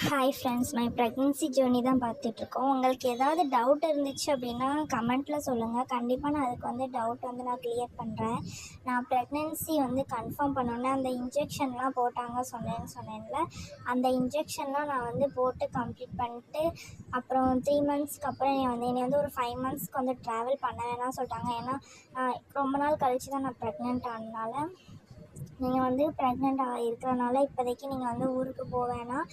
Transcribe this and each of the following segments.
Hi friends, நான் pregnancy journey தான் பார்த்துட்ருக்கோம். உங்களுக்கு ஏதாவது டவுட் இருந்துச்சு அப்படின்னா கமெண்ட்டில் சொல்லுங்கள். கண்டிப்பாக நான் அதுக்கு டவுட் நான் கிளியர் பண்ணுறேன். நான் ப்ரெக்னென்சி கன்ஃபார்ம் பண்ணோன்னே அந்த இன்ஜெக்ஷன்லாம் போட்டாங்க சொன்னேன்ல, அந்த இன்ஜெக்ஷன்லாம் நான் போட்டு கம்ப்ளீட் பண்ணிட்டு அப்புறம் 3 மந்த்ஸ்க்கு அப்புறம் என்னை ஒரு 5 மந்த்ஸ்க்கு ட்ராவல் பண்ண வேணாம்னு சொல்லிட்டாங்க. ஏன்னா ரொம்ப நாள் கழித்து தான் நான் ப்ரெக்னென்ட் ஆனதுனால நீங்கள் ப்ரெக்னென்ட் இருக்கிறனால இப்போதைக்கு நீங்கள் ஊருக்கு போக வேணாம்,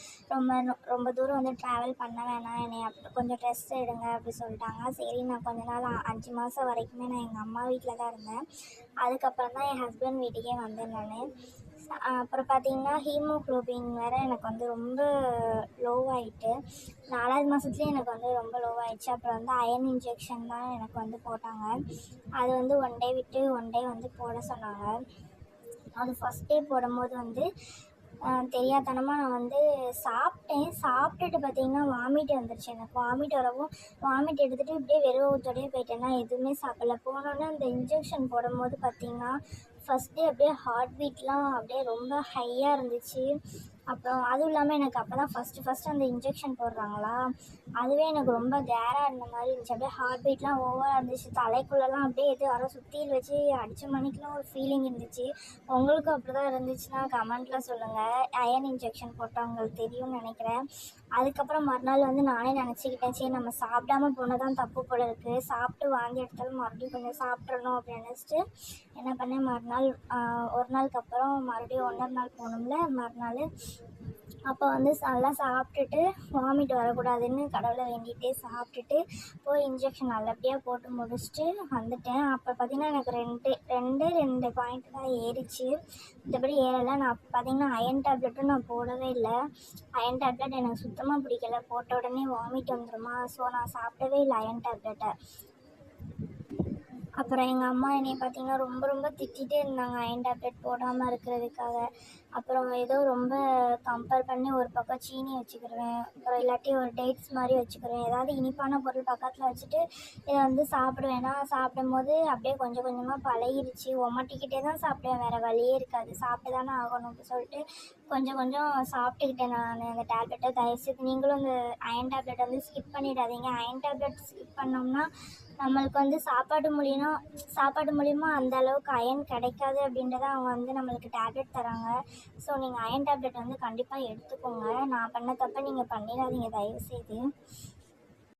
ரொம்ப தூரம் ட்ராவல் பண்ண வேணாம், என்னை கொஞ்சம் ரெஸ்ட் எடுங்க அப்படி சொல்லிட்டாங்க. சரி, நான் கொஞ்ச நாள் 5 மாதம் வரைக்குமே நான் எங்கள் அம்மா வீட்டில் தான் இருந்தேன். அதுக்கப்புறம் தான் என் ஹஸ்பண்ட் வீட்டுக்கே வந்தேன் நான். அப்புறம் பார்த்திங்கன்னா ஹீமோக்ளோபின் வேறு எனக்கு ரொம்ப லோவாகிட்டு 4வது மாதத்துலேயே எனக்கு ரொம்ப லோவாகிடுச்சு. அப்புறம் அயர்ன் இன்ஜெக்ஷன் தான் எனக்கு போட்டாங்க. அது 1 டே விட்டு 1 டே போட சொன்னாங்க. அது ஃபஸ்ட் டே போடும்போது தெரியாத்தனமாக நான் சாப்பிட்டேன். சாப்பிட்டுட்டு பார்த்திங்கன்னா வாமிட் வந்துருச்சு. எனக்கு வாமிட் வரவும் வாமிட் எடுத்துகிட்டு இப்படியே வெறும் வயித்தோடயே போயிட்டேன். நான் எதுவுமே சாப்பிடல. போனோன்னே அந்த இன்ஜெக்ஷன் போடும்போது பார்த்திங்கன்னா ஃபஸ்ட் டே அப்படியே ஹார்ட் பீட்லாம் அப்படியே ரொம்ப ஹையாக இருந்துச்சு. அப்புறம் அதுவும் இல்லாமல் எனக்கு அப்போ தான் ஃபஸ்ட்டு அந்த இன்ஜெக்ஷன் போடுறாங்களா, அதுவே எனக்கு ரொம்ப கேராக இருந்த மாதிரி இருந்துச்சு. அப்படியே ஹார்ட் பீட்லாம் ஓவராக இருந்துச்சு. தலைக்குள்ளெல்லாம் அப்படியே யாரோ சுத்தியில் வச்சு அடித்த மணிக்கெலாம் ஒரு ஃபீலிங் இருந்துச்சு. உங்களுக்கும் அப்படி தான் இருந்துச்சுன்னா கமெண்ட்டில் சொல்லுங்கள். அயர்ன் இன்ஜெக்ஷன் போட்டவங்களுக்கு தெரியும்னு நினைக்கிறேன். அதுக்கப்புறம் மறுநாள் நானே நினச்சிக்கிட்டேன், சரி நம்ம சாப்பிடாம போனால் தான் தப்பு போல இருக்குது, சாப்பிட்டு வாந்தி எடுத்தாலும் மறுபடியும் கொஞ்சம் சாப்பிட்றணும் அப்படின்னு நினச்சிட்டு என்ன பண்ணேன், மறுநாள் ஒரு நாளுக்கு அப்புறம் மறுபடியும் 1 நாள் போகணும்ல, மறுநாள் அப்போ நல்லா சாப்பிட்டுட்டு வாமிட் வரக்கூடாதுன்னு கடவுளை வேண்டிகிட்டே சாப்பிட்டுட்டு போய் இன்ஜெக்ஷன் நல்லபடியாக போட்டு முடிச்சுட்டு வந்துட்டேன். அப்போ பார்த்திங்கன்னா எனக்கு 2 பாயிண்ட் தான் ஏறிச்சு, மற்றபடி ஏறலை. நான் பார்த்திங்கன்னா அயர்ன் டேப்லெட்டும் நான் போடவே இல்லை. அயர்ன் டேப்லெட் எனக்கு சுத்தமாக பிடிக்கல. போட்ட உடனே வாமிட் வந்துடுமா, ஸோ நான் சாப்பிடவே இல்லை அயர்ன் டேப்லெட்டை. அப்புறம் எங்கள் அம்மா என்னைய பார்த்திங்கன்னா ரொம்ப திட்டிகிட்டே இருந்தாங்க அயர்ன் டேப்லெட் போடாமல் இருக்கிறதுக்காக. அப்புறம் ஏதோ ரொம்ப கம்பேர் பண்ணி ஒரு பக்கம் சீனி வச்சுக்கிருவேன், அப்புறம் இல்லாட்டி ஒரு டேட்ஸ் மாதிரி வச்சுக்கிருவேன், ஏதாவது இனிப்பான பொருள் பக்கத்தில் வச்சுட்டு இதை சாப்பிடுவேன். நான் சாப்பிடும்போது அப்படியே கொஞ்சம் கொஞ்சமாக பழகிருச்சு. ஒமட்டிக்கிட்டே தான் சாப்பிடுவேன், வேறு வழியே இருக்காது, சாப்பிட்டு தானே ஆகணும் அப்படின்னு சொல்லிட்டு கொஞ்சம் கொஞ்சம் சாப்பிட்டுக்கிட்டேன் நான் அந்த டேப்லெட்டை. தயவுசெய்து நீங்களும் அந்த அயர்ன் டேப்லெட் ஸ்கிப் பண்ணிடாதீங்க. அயர்ன் டேப்லெட் ஸ்கிப் பண்ணோம்னா நம்மளுக்கு சாப்பாடு மூலிமா அந்த அளவுக்கு அயர்ன் கிடைக்காது அப்படின்றத அவங்க நம்மளுக்கு டேப்லெட் தராங்க. ஸோ நீங்கள் அயர்ன் டேப்லெட் கண்டிப்பாக எடுத்துக்கோங்க. நான் பண்ண தப்பை நீங்கள் பண்ணிடாதீங்க தயவுசெய்து.